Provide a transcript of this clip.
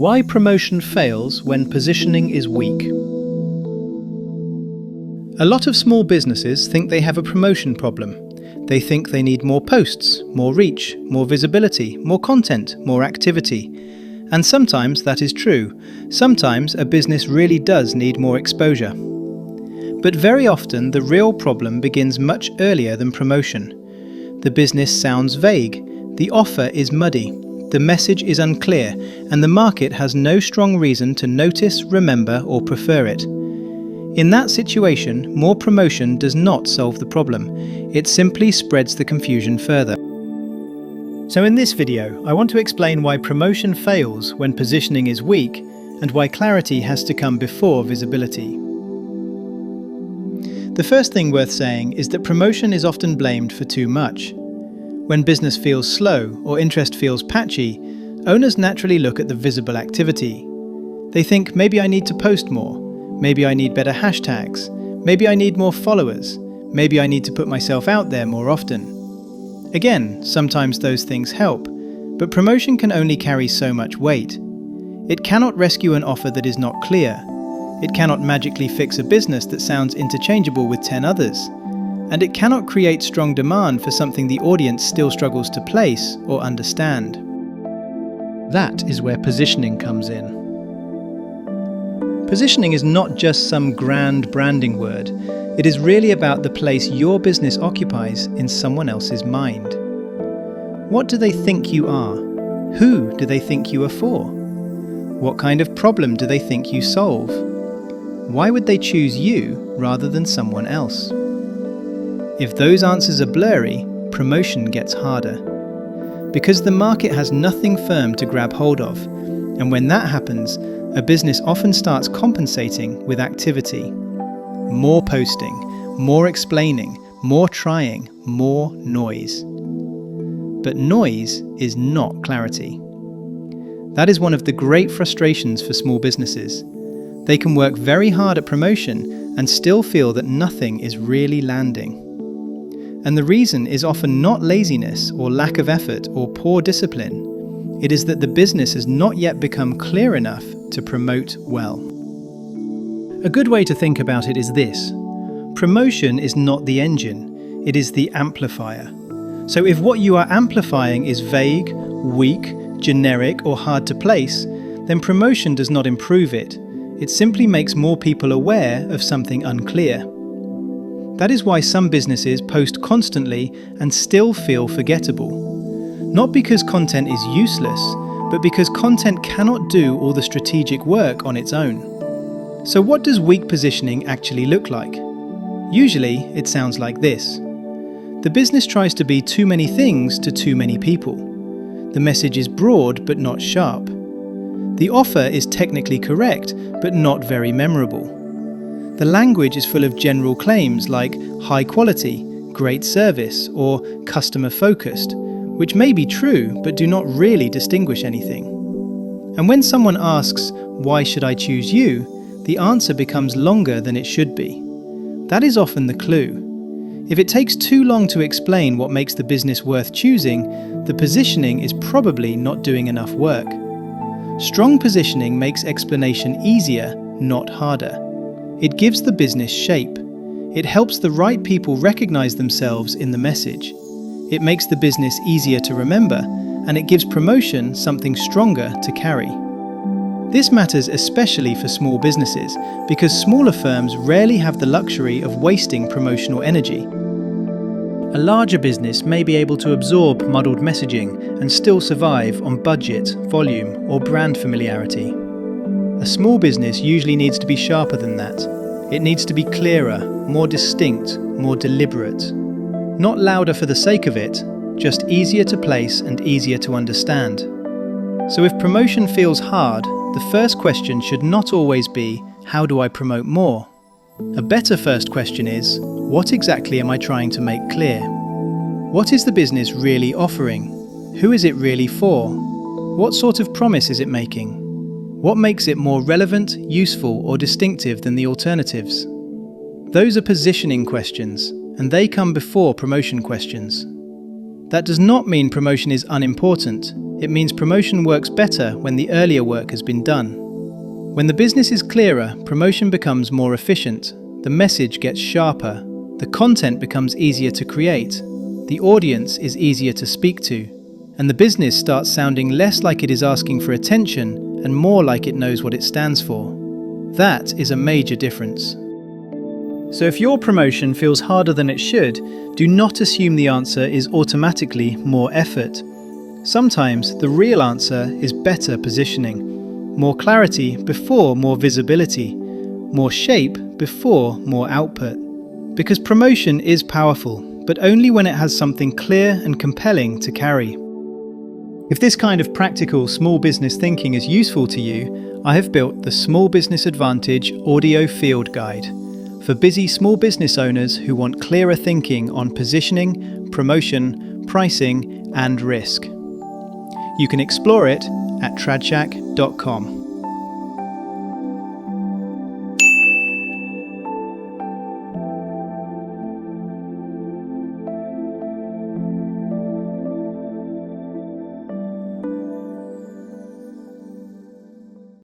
Why promotion fails when positioning is weak. A lot of small businesses think they have a promotion problem. They think they need more posts, more reach, more visibility, more content, more activity. And sometimes that is true. Sometimes a business really does need more exposure. But very often the real problem begins much earlier than promotion. The business sounds vague, the offer is muddy, the message is unclear, and the market has no strong reason to notice, remember, or prefer it. In that situation, more promotion does not solve the problem. It simply spreads the confusion further. So in this video, I want to explain why promotion fails when positioning is weak and why clarity has to come before visibility. The first thing worth saying is that promotion is often blamed for too much. When business feels slow or interest feels patchy, owners naturally look at the visible activity. They think, maybe I need to post more, maybe I need better hashtags, maybe I need more followers, maybe I need to put myself out there more often. Again, sometimes those things help, but promotion can only carry so much weight. It cannot rescue an offer that is not clear. It cannot magically fix a business that sounds interchangeable with 10 others. And it cannot create strong demand for something the audience still struggles to place or understand. That is where positioning comes in. Positioning is not just some grand branding word. It is really about the place your business occupies in someone else's mind. What do they think you are? Who do they think you are for? What kind of problem do they think you solve? Why would they choose you rather than someone else? If those answers are blurry, promotion gets harder. Because the market has nothing firm to grab hold of, and when that happens, a business often starts compensating with activity. More posting, more explaining, more trying, more noise. But noise is not clarity. That is one of the great frustrations for small businesses. They can work very hard at promotion and still feel that nothing is really landing. And the reason is often not laziness or lack of effort or poor discipline. It is that the business has not yet become clear enough to promote well. A good way to think about it is this. Promotion is not the engine, it is the amplifier. So if what you are amplifying is vague, weak, generic, or hard to place, then promotion does not improve it. It simply makes more people aware of something unclear. That is why some businesses post constantly and still feel forgettable. Not because content is useless, but because content cannot do all the strategic work on its own. So what does weak positioning actually look like? Usually, it sounds like this. The business tries to be too many things to too many people. The message is broad but not sharp. The offer is technically correct but not very memorable. The language is full of general claims like high quality, great service, or customer focused, which may be true but do not really distinguish anything. And when someone asks, "Why should I choose you?" the answer becomes longer than it should be. That is often the clue. If it takes too long to explain what makes the business worth choosing, the positioning is probably not doing enough work. Strong positioning makes explanation easier, not harder. It gives the business shape. It helps the right people recognize themselves in the message. It makes the business easier to remember, and it gives promotion something stronger to carry. This matters especially for small businesses, because smaller firms rarely have the luxury of wasting promotional energy. A larger business may be able to absorb muddled messaging and still survive on budget, volume, or brand familiarity. A small business usually needs to be sharper than that. It needs to be clearer, more distinct, more deliberate. Not louder for the sake of it, just easier to place and easier to understand. So if promotion feels hard, the first question should not always be, how do I promote more? A better first question is, what exactly am I trying to make clear? What is the business really offering? Who is it really for? What sort of promise is it making? What makes it more relevant, useful, or distinctive than the alternatives? Those are positioning questions, and they come before promotion questions. That does not mean promotion is unimportant. It means promotion works better when the earlier work has been done. When the business is clearer, promotion becomes more efficient, the message gets sharper, the content becomes easier to create, the audience is easier to speak to, and the business starts sounding less like it is asking for attention and more like it knows what it stands for. That is a major difference. So if your promotion feels harder than it should, do not assume the answer is automatically more effort. Sometimes the real answer is better positioning. More clarity before more visibility. More shape before more output. Because promotion is powerful, but only when it has something clear and compelling to carry. If this kind of practical small business thinking is useful to you, I have built the Small Business Advantage Audio Field Guide for busy small business owners who want clearer thinking on positioning, promotion, pricing, and risk. You can explore it at TradShack.com.